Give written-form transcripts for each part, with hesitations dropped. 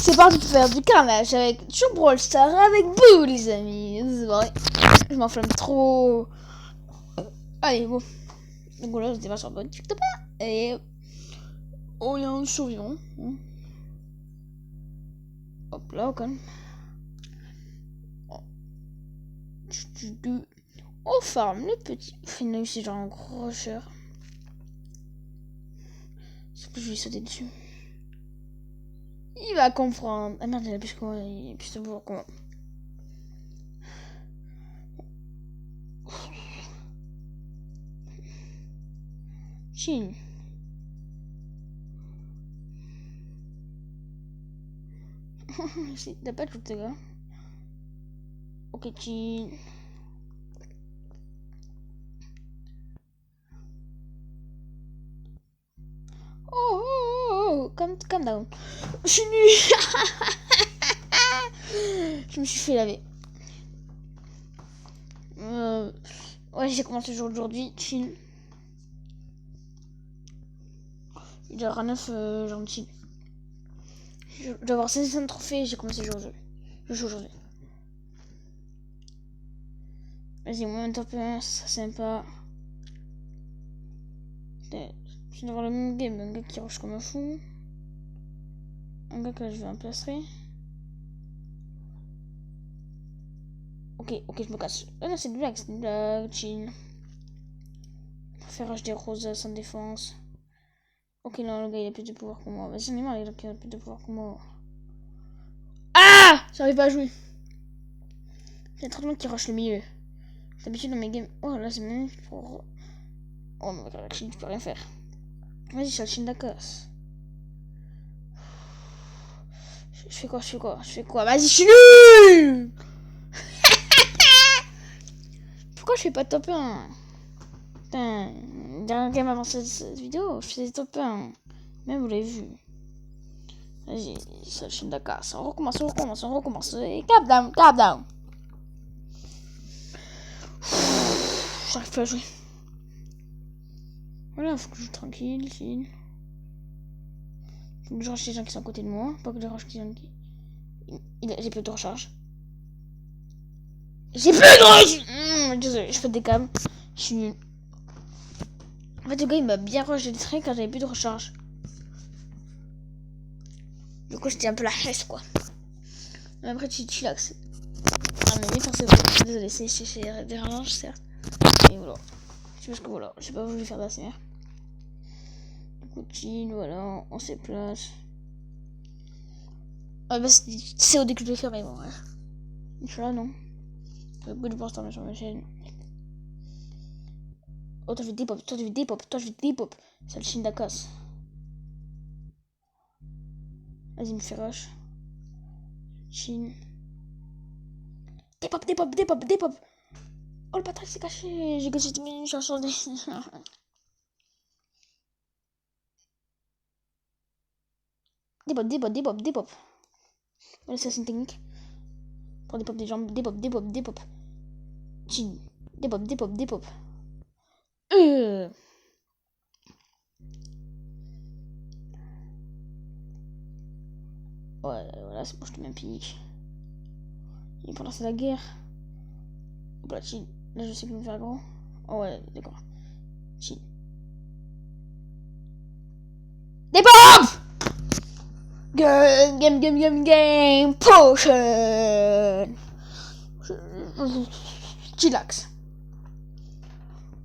C'est parti pour faire du carnage avec sur Brawl Stars avec vous les amis. C'est vrai. Je m'enflamme trop. Allez bon. Donc voilà, on se démarre sur le bon TikTok. Et oh, il y a un survivant. Hop là, au calme. On farm le petit. Finalement, c'est genre un gros cher. Sauf que je vais lui sauter dessus. Il va comprendre. Ah merde, il a plus comment. Il a plus de bourre comment. Chin. T'as pas de shoot, les gars. Ok, Chin. Oh, calm down. Je suis nul. Je me suis fait laver. Ouais, j'ai commencé le jour d'aujourd'hui. Chill. Il doit avoir 9 gentil. Je dois avoir 500 trophées. J'ai commencé le jour aujourd'hui. Vas-y, moi, un top 1, ça sympa. Je dois avoir le même game. Un gars qui rush comme un fou. Un gars que je vais emplacer. Ok, je me casse. Ah non, c'est une blague, chill. Faire rush des roses sans défense. Ok, non, le gars il a plus de pouvoir que moi. Vas-y, on est marre, il a plus de pouvoir que moi. Ah! J'arrive pas à jouer. Il y a trop de monde qui rush le milieu. D'habitude dans mes games. Oh là, c'est magnifique pour. Oh non, la Chine, tu peux rien faire. Vas-y, c'est la Chine d'accord. Je fais quoi? Vas-y, je suis nul! Pourquoi je fais pas de top 1? Putain, dernier game avant cette vidéo, je faisais top 1. Même vous l'avez vu. Vas-y, c'est la Chine d'accord. On recommence. Et cap down. J'arrive pas à jouer. Voilà, faut que je joue tranquille, chill. Faut que je rush les gens qui sont à côté de moi. Pas que je rush les gens qui. J'ai plus de recharge. Désolé, je fais des cams. Je suis nul. En fait, le gars il m'a bien rush des traits quand j'avais plus de recharge. Du coup, j'étais un peu la hesse quoi. Mais après, tu chillax. Ah, mais forcément, désolé, c'est des rallonges, certes. Et voilà. C'est parce que voilà, j'ai pas voulu faire d'ASMR. Du coup, chill, voilà, on se place. Ah, bah, c'est au début que je vais faire, mais bon, ouais. Inch'Allah, non. J'ai beaucoup de pour l'instant sur ma chaîne. Oh, toi, je vais dépop. C'est le chine d'Akas. Vas-y, me fais rush. Chin. Dépop. Oh, le Patrick s'est caché. J'ai gagné 10 minutes, j'ai chanté. Dépop. Voilà, ça c'est une technique. Pour dépop des jambes. Dépop. Chin. Dépop. Ouais, voilà, c'est bon, je te mets un pique. Et pour lancer la guerre. Hop là, chill. Là, je sais plus me faire gros. Oh ouais, d'accord. Chill. Dépop! Game. Potion! Chillax.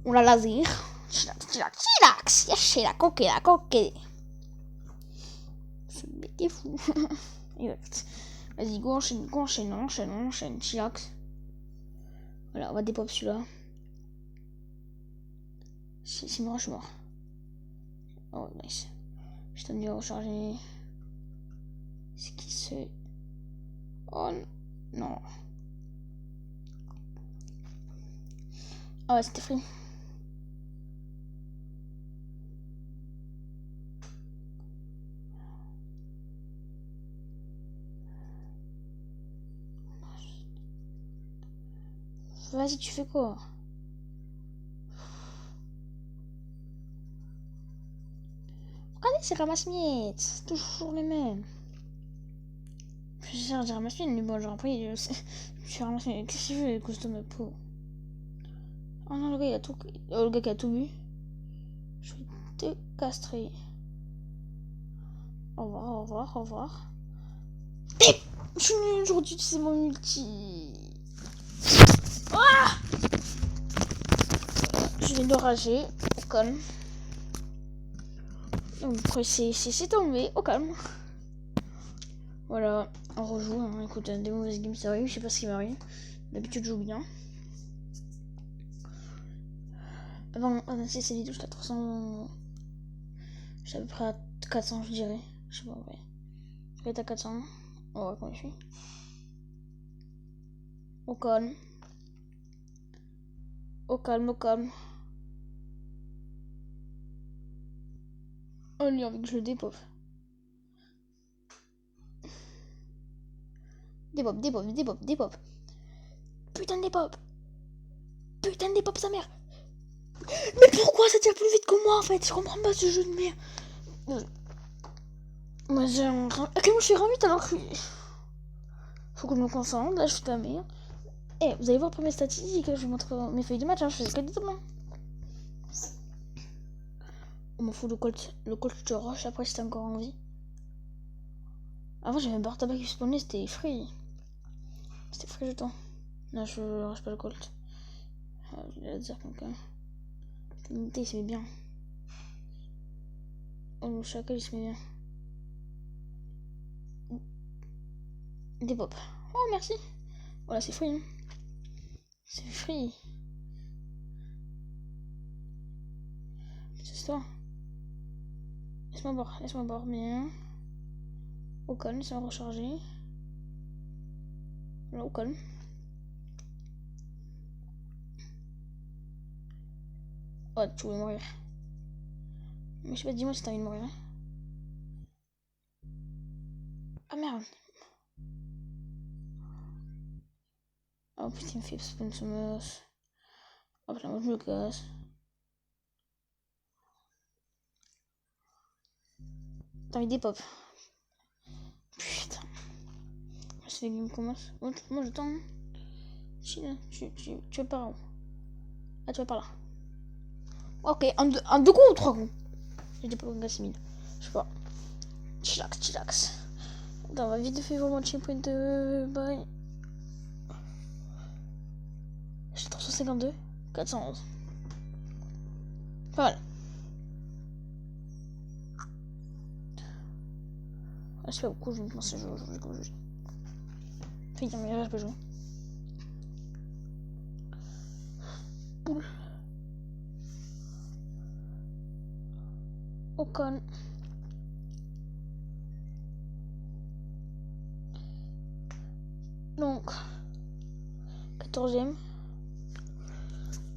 On l'a laser. Chillax. Yaché la coque. Ce mec est fou. Exact. Vas-y, go, enchaîne. Chillax. Voilà, on va dépop celui-là. C'est mort, je suis mort. Oh, nice. Je t'ai mis à recharger. C'est qui c'est? Oh non. Ah ouais, c'était free. Vas-y, tu fais quoi? Regardez, c'est ramasse-miettes. C'est toujours les mêmes. J'ai ramassé une, mais bon, genre après, je suis ramassé. Qu'est-ce que je fais avec costume peau? Oh non, le gars, il a tout. Oh, le gars qui a tout bu. Je vais te castrer. Au revoir, au revoir, au revoir. Je suis nulle aujourd'hui, c'est mon multi. Ah, je viens de rager, au calme. Donc, c'est tombé, au calme. Voilà, on rejoue. Hein. Écoute, des mauvaises games, ça arrive, je sais pas ce qui m'arrive. D'habitude, je joue bien. Avant c'est vidéo, j'étais à 300. J'étais à peu près à 400, je dirais. Je sais pas, ouais. Je vais être à 400. On va voir comment je suis. Au calme. Au calme, au calme. Oh, lui, envie que je le dépop. Dépop, dépop, dépop, dépop. Putain de dépop. Putain de dépop, sa mère. Mais pourquoi ça tire plus vite que moi en fait? Je comprends pas ce jeu de merde. Moi j'ai un. Ok, moi je suis ravie alors que. Faut que je me concentre, là je suis ta merde. Eh, vous allez voir pour mes statistiques, je vous montre mes feuilles de match, hein, je faisais que des doublons. On m'en fout le Colt de rush après c'était encore en vie. Avant j'avais un bar tabac qui spawnait, c'était free. C'était free jeton. Non, je rush pas le Colt. Je vais dire donc. L'unité il se met bien. Oh le chacal il se met bien. Des pop. Oh merci. Voilà c'est free. Hein. C'est free. C'est ça. Laisse-moi boire bien. Au calme, ça va recharger. Là, au calme. Oh, tu voulais mourir. Mais je sais pas, dis-moi si t'as envie de mourir. Hein. Ah merde. Oh putain, il me fait spawn ce mouse. Hop là, moi je me casse. T'as envie des pop. Putain. C'est les games commencent. Moi je tends. Tu vas par où? Ah, tu vas par là. Ok, un deux coups ou trois coups? J'ai des pop en gasimine. Je sais pas. Chillax. Attends, on va vite faire vraiment checkpoint de bye. J'ai 352. 411. Pas mal. Ah, c'est pas beaucoup, je vais me lancer le jeu. Fais dire, mais là, je peux jouer. Boule. Ocon. Donc, 14ème.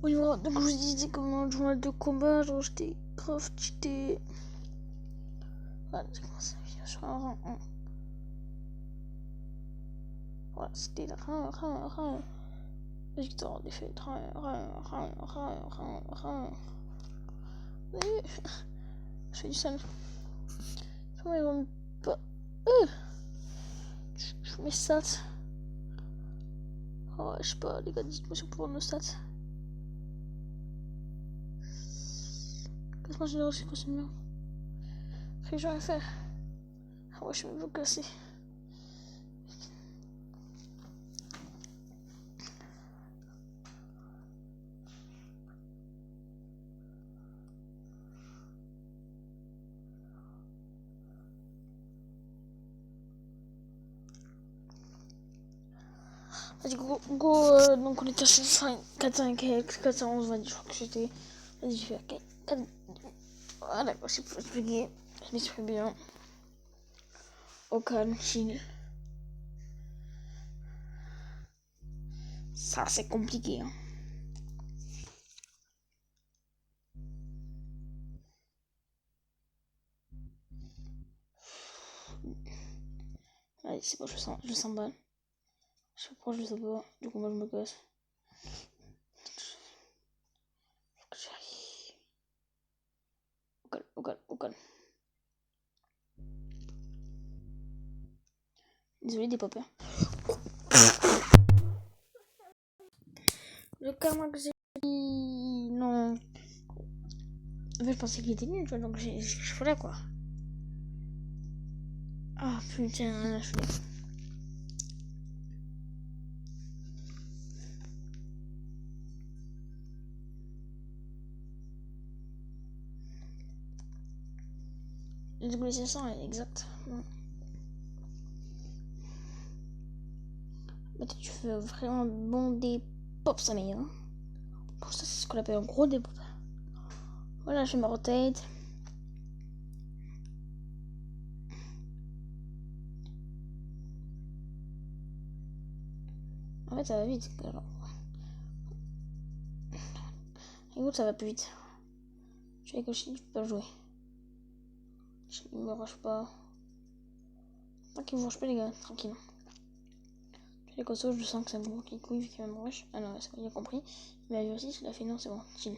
Oui, voilà, donc je vous disais comment jouer de combat, genre j'étais grave cheaté. Voilà, j'ai commencé à vivre sur un rang 1. Voilà, c'était la rein. Victoire, défaite, rein. Je fais du sale. Comment ils vont pas. Je fais mes stats. Oh, je sais pas, les gars, dites-moi si on peut voir nos stats. Qu'est-ce que j'ai reçu, quoi, c'est mieux. Qu'est-ce que j'aurais fait? Ah ouais, je vais me casser. Vas-y, go, donc on était à 411, vas-y, je crois que j'étais. Vas-y, je fais 4. Voilà, je suis plus plié. Je m'exprime bien. Au calme, chill. Ça, c'est compliqué, hein. Allez, c'est bon, je sens mal. Je sais pas, je sais pas. Du coup, moi, je me casse. Faut que j'arrive. Au calme. Désolé des pop. Le karma que j'ai dit... Non. En fait, je pensais qu'il était nul, tu vois, donc j'ai voilà quoi. Ah putain, je suis... Le goût 500 est exact. Mais tu fais vraiment bon des pops, ça meilleur. Pour ça, c'est ce qu'on appelle un gros des pops. Voilà, je me rotate. En fait, ça va vite. Alors. Écoute, ça va plus vite. Je sais que je peux pas jouer. Je ne me rush pas. Tant qu'il me rush pas, les gars, tranquille. Les cossos, je sens que c'est un gros qui couille vu qu'il va me rush. Ah non, c'est bon, il a compris. Mais a vu aussi, il a fait non, c'est bon, chill.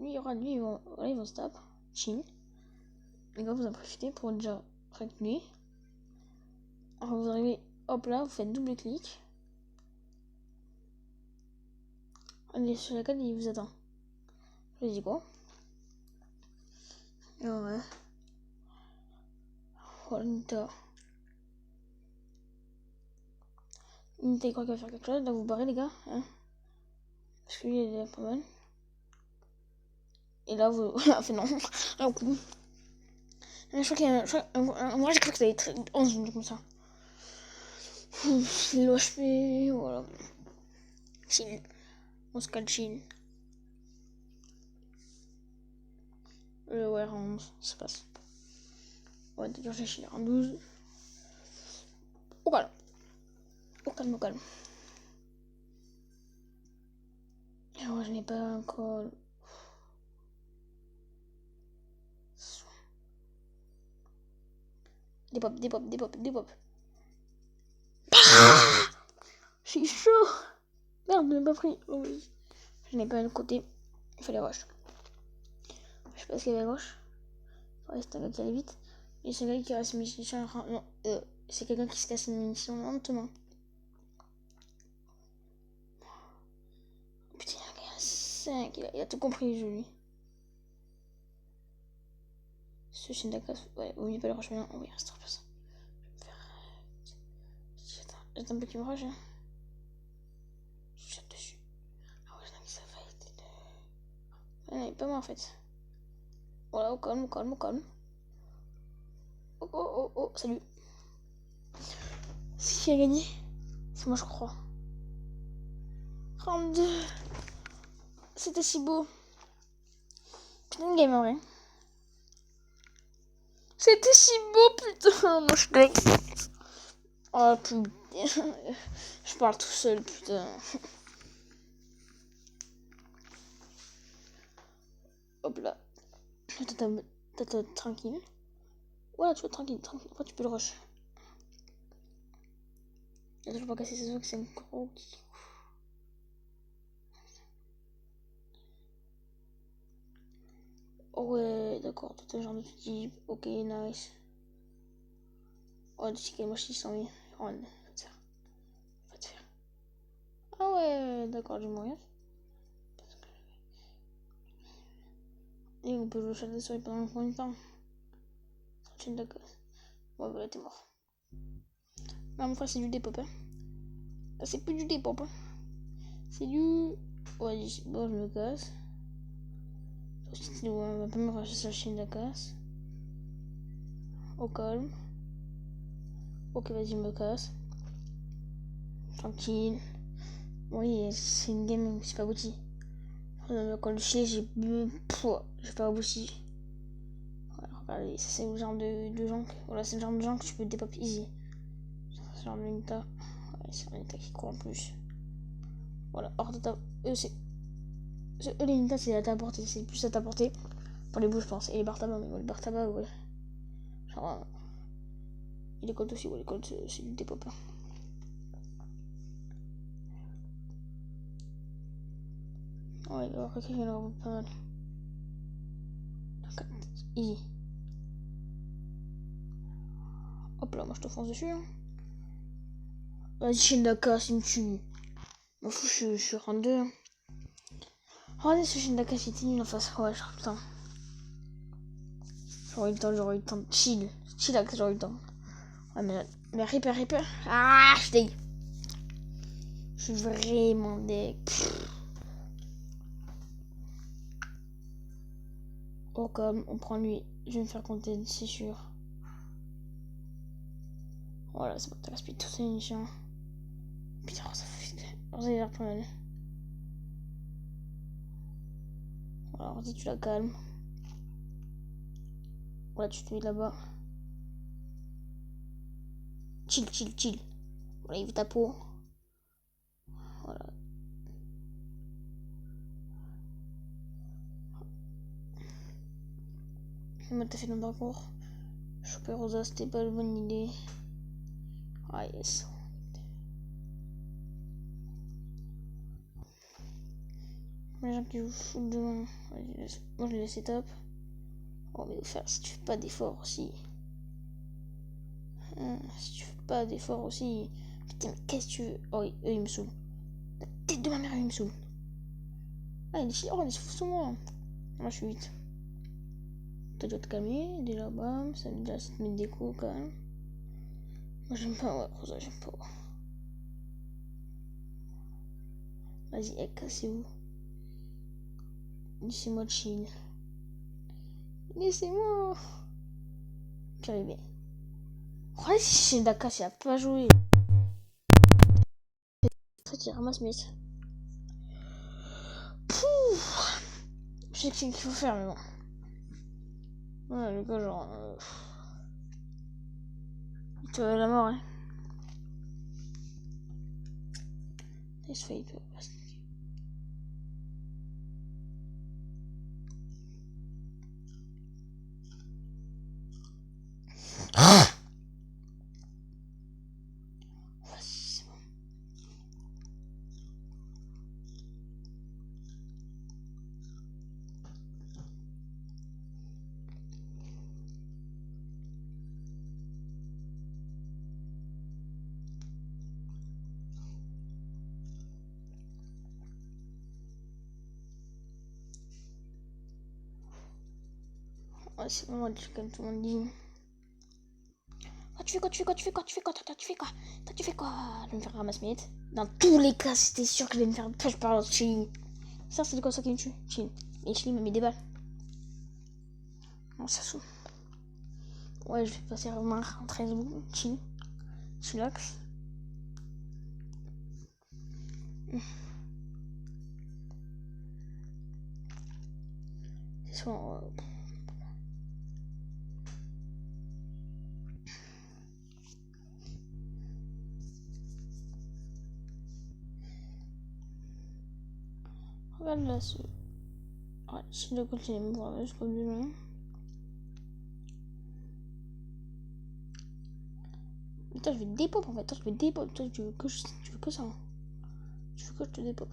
Lui, il y aura lui, ils vont se taper. Chill. Les gars, vous en profitez pour déjà reculer. Alors, vous arrivez, hop là, vous faites double clic. Allez, sur la carte, il vous attend. Je dis quoi? Ouais. Voilà, Nita. Nita, il croit qu'il va faire quelque chose. Là, vous barrez, les gars. Hein, parce que lui, il est pas mal. Et là, vous. Ah, fait non. Un coup. Je crois qu'il y a. Moi, j'ai cru que ça allait être 11 minutes comme ça. L'OHP, voilà. Chill. On se calme chill. Ouais, en 11, ça passe. Ouais, d'ailleurs, j'ai chill en 12. Au calme. Au calme, au calme. Alors, je n'ai pas encore. Des pop, des pop, des pop, des pop. Je suis chaud. Merde, je n'ai pas pris. Oh, oui. Je n'ai pas le côté. Il fallait rush. Je sais pas ce qu'il y avait à gauche. Ouais, c'est un gars qui allait vite. Et c'est un gars qui reste munition. Non, c'est quelqu'un qui se casse une munition lentement. Putain, il y a 5. Il a tout compris, je lui. Ce chien d'accord. Ouais, vaut mieux pas le rush maintenant. Oh, il reste 3 personnes. Je vais me faire. J'attends un peu qu'il me rush. Hein. Je saute dessus. Ah ouais, non, mais ça va être. Ah non, il est pas mort en fait. Voilà, au calme, au calme, au calme. Oh, oh, oh, oh, salut. C'est qui a gagné? C'est moi, je crois. 32. C'était si beau. Putain, game en vrai. C'était si beau, putain. Moi, je gagne. Oh, putain. Je parle tout seul, putain. Hop là. T'as tranquille. Voilà, tu vois, tranquille, tranquille. Après, tu peux le rush. Il a toujours pas cassé ses os, que c'est un gros qui. Oh ouais, d'accord, tout un genre de type. Ok, nice. Oh, du ticket, moi je suis 100 000. Oh, va te faire. Va te faire. Ah ouais, d'accord, du moyen. Et on peut jouer au chat de souris pendant combien de temps? 31 d'accord. Ouais, voilà, t'es mort. Non, mon frère, c'est du dépop, hein. Ah, c'est plus du dépop, hein. C'est du. Ouais, bon, je me casse. On va pas me racheter sa chaîne de la casse. Au calme. Ok, vas-y, je me casse. Tranquille. Oui, c'est une game, c'est pas abouti. Quand le chien, j'ai pas abouti. Voilà, regardez, ça c'est le genre de gens. Voilà, c'est le genre de gens que tu peux dépop easy. C'est le genre de Nita. Ouais, c'est un Nita qui court en plus. Voilà, hors de ta. Eux, c'est. Eux, les Nita, c'est à ta portée. C'est plus à ta portée. Pour les bouts, je pense. Et les barres tabac, mais bon, les barres tabac, ouais. Genre. Et les codes aussi, ouais, les codes, c'est du dépop. Hein. Ouais, alors, ok, il y en a pas mal. Easy. Hop là. là, moi je te fonce dessus. Hein. Vas-y, Shindaka, s'il me tue. M'en fous, je suis round 2. Hein. Regardez ce Shindaka, c'était nul en face. Ouais, putain. J'aurais eu le temps. Chillax, j'aurais eu le temps. Ouais, mais Reaper. Ah, je suis deg. Je suis vraiment deg. Oh, comme on prend lui. Je vais me faire compter, c'est sûr. Voilà, c'est bon, t'as gaspillé toutes ces munitions. Putain, ça fait vite. Alors, ça a l'air pas mal. Voilà, vas-y, tu la calmes. Voilà, tu te mets là-bas. Chill. Voilà, il veut ta peau. Voilà. Moi, t'as fait ton parcours. Choper Rosa, c'était pas une bonne idée. Ah, yes. Les gens qui jouent foot demain. Moi, je les laisse top. Oh, mais faire si tu fais pas d'efforts aussi. Si tu fais pas d'efforts aussi. Putain, mais qu'est-ce que tu veux? Oh, eux, ils me saoulent. La tête de ma mère, il me saoule. Ah, il se fout sur moi. Moi, je suis vite. Toi, tu dois te calmer. Déjà, bam. Ça me dit à te mettre des coups quand même. Moi, j'aime pas, ouais, Rosa, j'aime pas. Vas-y, cassez-vous. Laissez-moi chill. Laissez-moi. Puis arrivé. Regardez si Shindaka, il a pas joué. En fait, il ramasse mes. Pouf. Je sais ce qu'il faut faire, mais bon. Ouais, le gars, genre. Tu vas à la mort, hein. Il se fait, il peut pas se niquer. Vas-y, c'est bon. Ouais, c'est bon, comme tout le monde dit. Tu fais quoi? Tu fais quoi? Je vais me faire ramasser mes hits. Dans tous les cas, c'était sûr que je vais me faire. Enfin, je parle de Chili. Ça, c'est quoi ça qui me tue? Chili. Et Chili m'a mis des balles. Non, ça saoule. Ouais, je vais passer vraiment en 13 bouts. Chillax. C'est soit. Regarde là, ce. Ouais, si le continue à me voir jusqu'au bout loin. Putain, je vais te dépop en fait. Toi, je vais te dépop. Toi, tu veux que ça. Hein. Tu veux que je te dépop.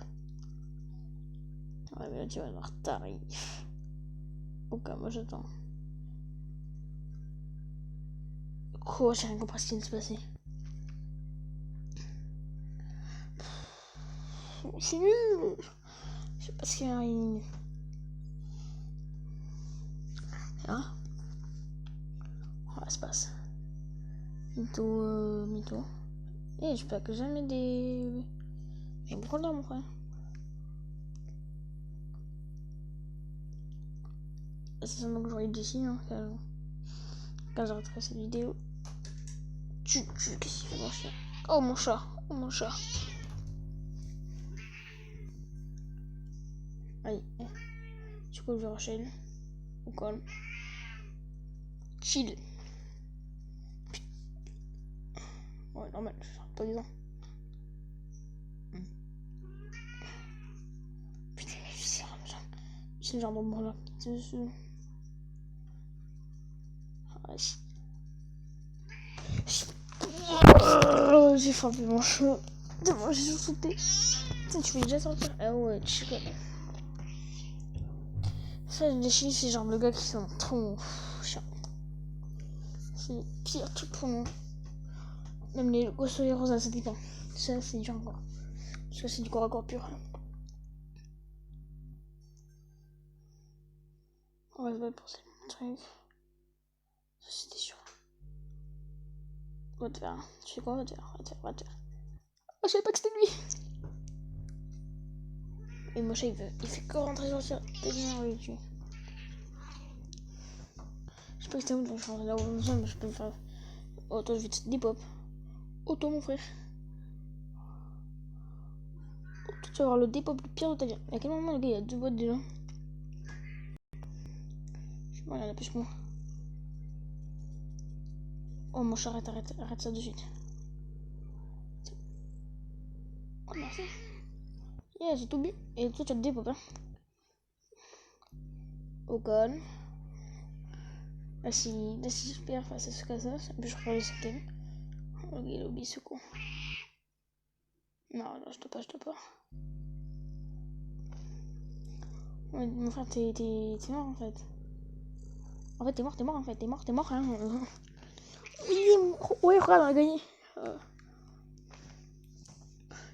Ouais, mais là, tu vas avoir tarif. Ok, moi j'attends. Quoi, j'ai rien compris ce qui vient de se passer. Je suis nul. Je sais pas ce qu'il y a. Hein? Ouais, ça passe. Mytho. Et je peux que jamais des. Mais pourquoi là, mon frère? C'est seulement que j'aurais d'ici, hein, quand j'arrêterai cette vidéo. Qu'est-ce qu'il fait, mon chien? Oh, mon chat. Allez, tu peux jouer Rachel. Au calme. Chill. Ouais, normal, pas disant. Putain, c'est le genre de bon là. J'ai frappé mon cheveu. Moi j'ai sauté. Putain, tu veux déjà sortir? Ah ouais, tu connais. Ça, les chiens, c'est genre le gars qui sont trop chiants. C'est le pire truc pour nous. Même les gosses et les roses, ça dépend. Ça, c'est dur encore. Parce que c'est du corps à corps pur. On va se battre pour ces trucs. Ça, c'était sûr. Va te faire. Tu sais quoi? Va te faire. Oh, je savais pas que c'était lui! Et Mocha, il fait que rentrer sur le tir. T'es bien, lui, tu. Je sais pas que c'était où, donc je suis rentré là où mais je peux me faire. Oh, toi, je vais te dépop. Oh, toi, mon frère. Oh, toi, tu vas avoir le dépop le pire de ta vie. À quel moment, le gars, il y a 2 boîtes déjà? Je sais pas, regarde, dépêche-moi. Oh, mon chat, arrête ça de suite. Oh, merci. Yeah, j'ai tout bu. Et toi, tu as te dépop, hein. Au calme. Là, si je perds face à ce cas-là, puis je reprends le septième. Ok, il a oublié ce coup. Non, je te pas. Ouais, mon frère, t'es mort en fait. En fait, t'es mort en fait. T'es mort, hein. Oui, ouais, regarde, on a gagné.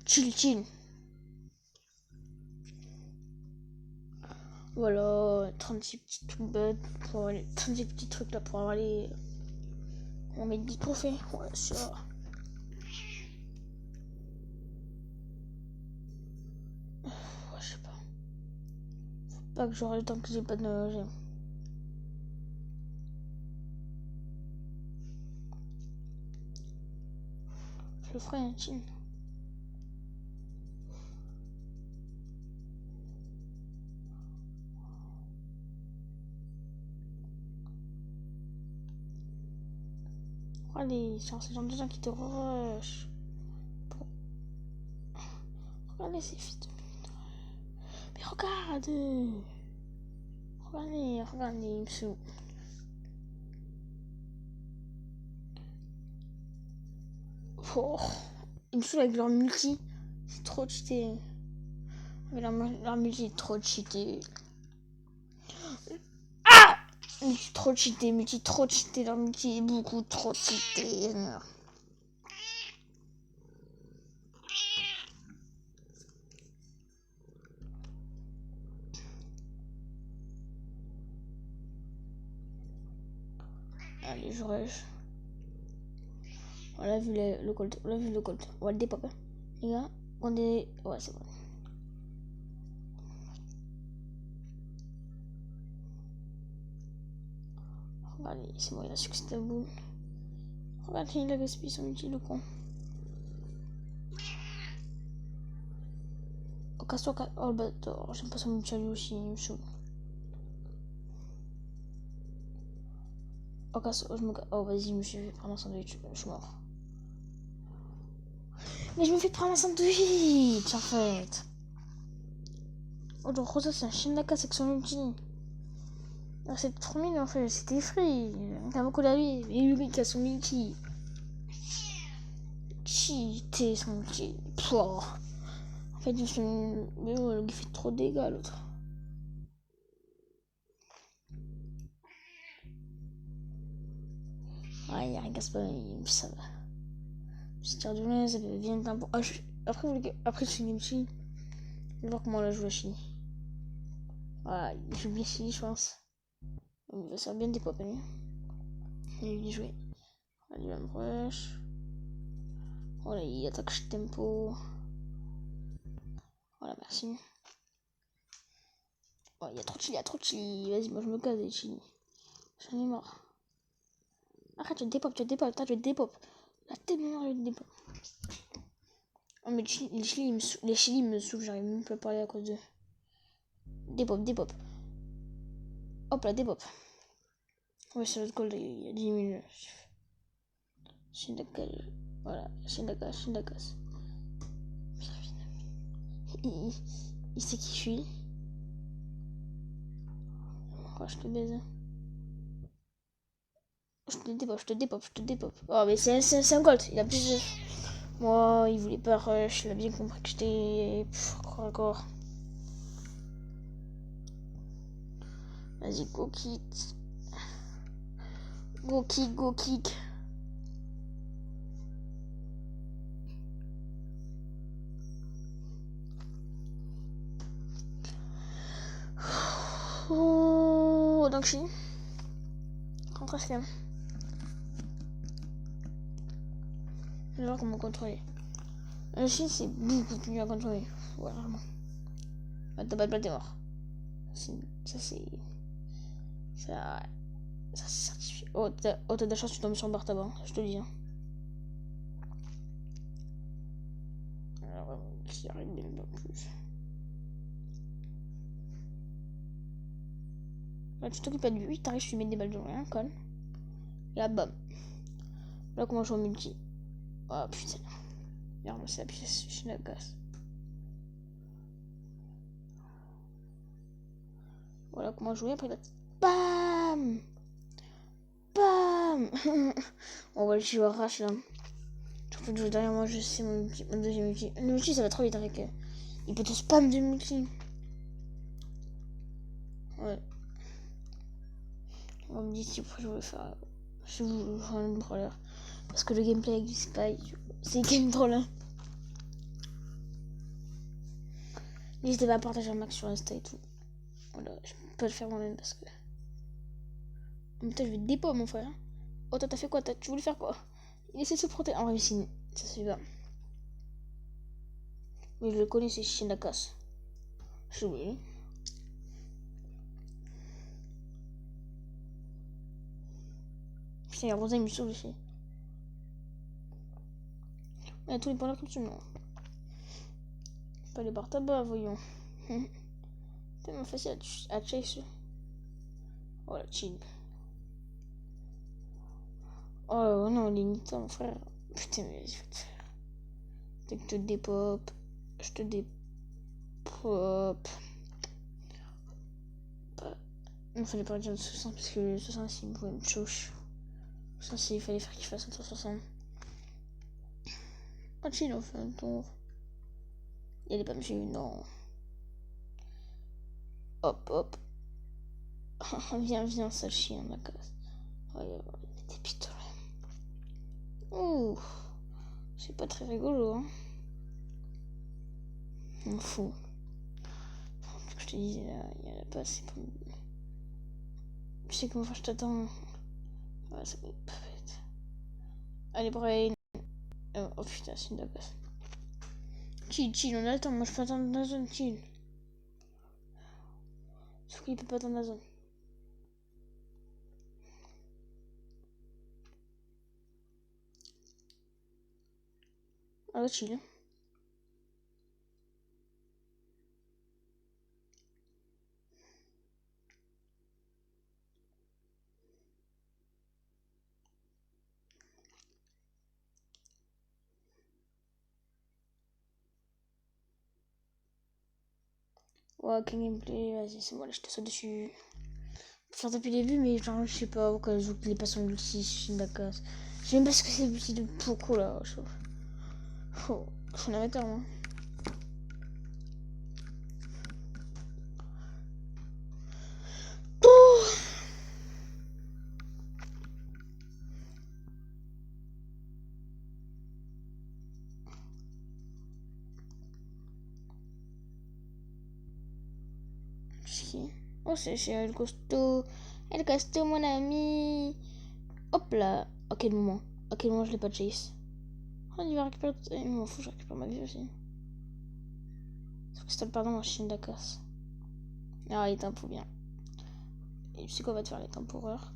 Chill. Voilà, 36 petits trucs bêtes pour avoir les 36 petits trucs là pour avoir les. On met 10 trophées. Ouais, ça. Ouais, je sais pas. Faut pas que j'aurai le temps que j'ai pas de nager. Je le ferai un chill. Allez, c'est ce genre de gens qui te rush. Regardez ces filles de... Mais regarde. Regardez, il me saoule. Oh, il me saoule avec leur multi. C'est trop cheaté. Leur multi est trop cheaté. Ah! Multi trop cheaté. Leur multi est beaucoup trop cheaté. Allez, je rush. On a vu le colt. On va le dépopper. Les gars, on est... Ouais, c'est bon. Regardez, c'est bon, il a succès de boule. Regardez, il a gaspillé son multi, le con. Oh, casse-toi, oh, le bâtard. J'aime pas son multi à lui aussi, il me saoule. Oh, casse-toi, oh, vas-y, je me suis fait prendre un sandwich. Je suis mort. Mais je me fais prendre un sandwich, en fait. Oh, donc Rosa, c'est un chien de la casse avec son ulti. C'est trop mignon, en fait. C'était free. T'as beaucoup d'avis. Et lui qui a son ulti. Cheaté son ulti. Pouah. En fait, je suis... Mais oh, le gars fait trop de dégâts, l'autre. Ouais, il a rien casse pas, ça va. Je tire du nez, ça fait bien un peu. Ah, après, je suis game Chili. Je vais voir comment la joue la Chili. Voilà, il joue bien Chili, je pense. Il va faire bien des pop, lui. Il va bien jouer. Allez, il va me rush. Voilà, il attaque tempo. Voilà, merci. Oh, il y a trop de Chili. Vas-y, moi je me casse des Chili. J'en ai marre. Arrête, tu te dépop. La tête de mort, je te dépop. Oh, mais les Chili me saoulent, j'arrive même plus à parler à cause d'eux. Dépop. Hop là, dépop. Ouais, c'est l'autre gold, il y a 10 minutes. Shindaka, voilà, Shindaka. Il sait qui je suis. Oh, je te baise. Je te dépop. Oh, mais c'est un gold, il a plus de... Moi, il voulait pas rush, il a bien compris que j'étais... Corps à corps. Vas-y, go kick. Go kick. Maxi. 34ème. Je vais voir comment contrôler. Le chien, c'est beaucoup plus dur à contrôler. Ouais, vraiment. Ah, t'as pas de balle, t'es mort. Ça, c'est. Ça, c'est certifié. Oh, t'as de la chance, tu tombes sur le bar tabac, je te le dis. Hein. Alors, j'y arrive même pas plus. Là, tu t'occupes pas de lui, t'arrives, tu lui mets des balles de rien, conne. Là, bam. Là, comment je joue au multi. Oh putain. Merde, c'est la pièce, je suis la casse. Voilà comment jouer après là. Bam. Bam. On va le jouer arrache là. Je peux jouer derrière moi, je sais mon deuxième multi. Le multi ça va trop vite avec. Il peut te spam de multi. Ouais. On me dit si je voulais faire. Je vous joue un brawler. Parce que le gameplay existe pas. C'est game brawler. N'hésitez pas à partager un max sur Insta et tout. Voilà, je peux pas le faire moi-même parce que. Putain, je vais te dépo mon frère. Oh, toi, t'as fait quoi? Tu voulais faire quoi? Il essaie de se protéger. En réussi. Ça se fait pas. Mais je le connais, c'est chien de la casse. Je oublié. Putain, il y a Rosa, il me sauve ici. Il y a tous les points là comme ça, non. Pas les barres tabac, voyons. Tellement facile à chase. Oh la chill. Oh non, il est nita, mon frère. Putain, mais je vais te faire. Dès que je te dépop, je te dépop. Il fallait pas dire de 60 parce que le 60 c'est une bonne chouche. 60 il fallait faire qu'il fasse un 160. Oh chill, on fait un tour. Il allait pas me suivre, non. Hop, hop. Viens, sale chien, ma casse. Regarde, des pistolets. Ouh. C'est pas très rigolo, hein. On fout. Je te disais, là, il y en a pas assez pour... Tu sais comment faire, je t'attends. Ouais, ça va être pas bête. Allez, Brain. Oh putain, c'est une dagasse. Chill, on attend. Moi, je peux attendre dans la zone, chill. Sauf qu'il peut pas attendre dans la zone. Ah, chill. Ouais, ok, gameplay, vas-y, c'est bon, là, je te saute dessus. Je faire depuis le début, mais genre, je sais pas, quand je joue qu'il est pas son multi, je suis une dagasse. Je sais même pas ce que c'est le multi de Poco, là, je trouve. Oh, je suis un amateur, moi. Oh, c'est El Costo. El Costo, mon ami. Hop là. À quel moment? À quel moment je l'ai pas chase? Oh, il va récupérer. Il m'en fout, je récupère ma vie aussi. Faut que je te le pardon, ma chienne de la casse. Ah, il est un peu bien. Et tu sais quoi va te faire les temporaires?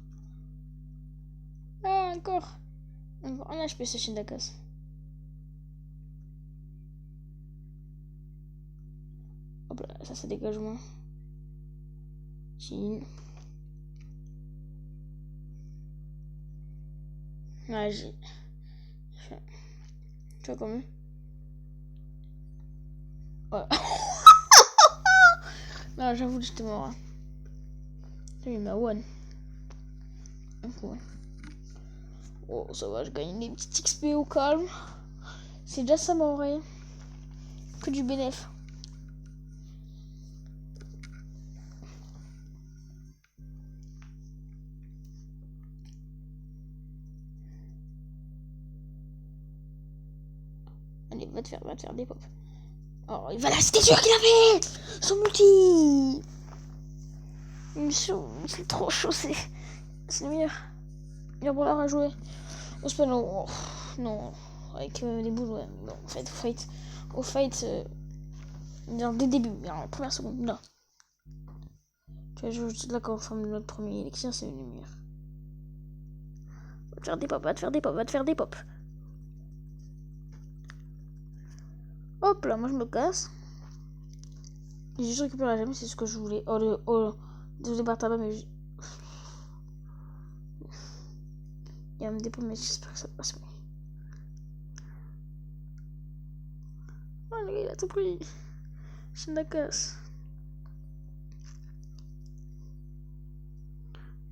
Ah, encore. Un HP, ce chien de la casse. Hop là, ça dégage moins. Chine. Ouais, j'ai. Tu vois comment? Ouais. Non, j'avoue que j'étais mort. Hein. Il m'a one. Un coup. Hein. Oh, ça va, je gagne des petites XP au calme. C'est déjà ça, mon vrai. Que du bénéf. Allez, va te faire des pop. Oh, il va là, c'était sûr qu'il avait son multi. C'est trop chaud, c'est le meilleur. Il y a pour l'heure à jouer. Au spawn, oh, non. Avec les boules, ouais. Bon, en fait, au fight, dès le début, dans la première seconde, là. Tu vois, je suis d'accord, enfin, notre premier élixir, c'est le meilleur. Va te faire des pop, va te faire des pop, va te faire des pop. Hop là, moi je me casse. J'ai juste récupéré la gemme, c'est ce que je voulais. Désolé Bartaba, mais il y a même des pommes, mais j'espère que ça passe. Oh le gars, il a tout pris. Je me casse.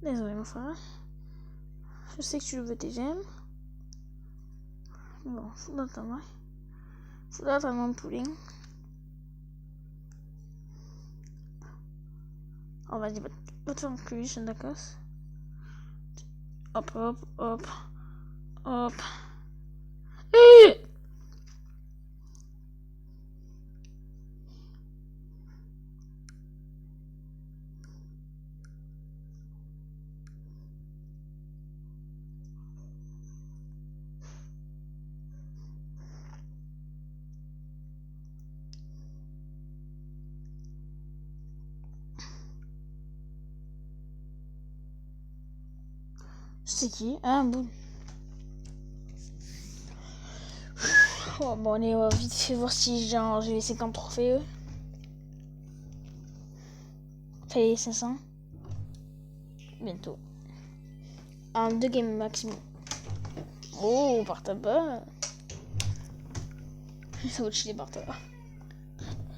Désolé mon frère. Je sais que tu veux tes gemmes. Bon, je suis dans ta main. Je suis dans ta main de pouling. Oh vas-y, va te faire enculer, je me casse. Hop, hop, hop. Hop. C'est qui? Ah, boule. Oh, bon, allez, on va vite fait voir si genre, j'ai les 50 trophées. Fait les 500. Bientôt. 2 games maximum. Oh, par tabac. Ça va te chier par tabac.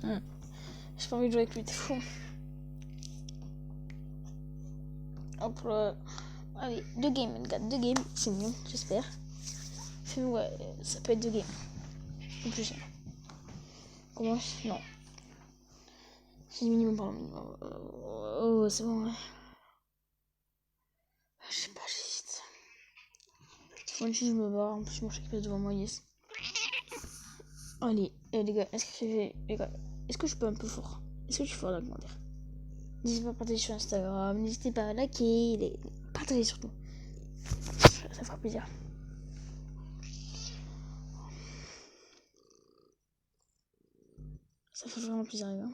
J'ai pas envie de jouer avec lui, t'es fou. Hop là. Allez, 2 games, les gars. 2 games, c'est mieux, j'espère. Ouais, ça peut être 2 games. Ou plus. Comment? Non. C'est le minimum, pardon. Oh, c'est bon, ouais. Je sais pas, j'hésite. Moi, je me barre. En plus, mon chèque passe devant moi, yes. Allez, les gars, est-ce que je peux un peu fort? Est-ce que je suis fort dans le commentaire? N'hésitez pas à partager sur Instagram, n'hésitez pas à liker, partager surtout. Ça fera plaisir. Ça fait vraiment plaisir, les gars.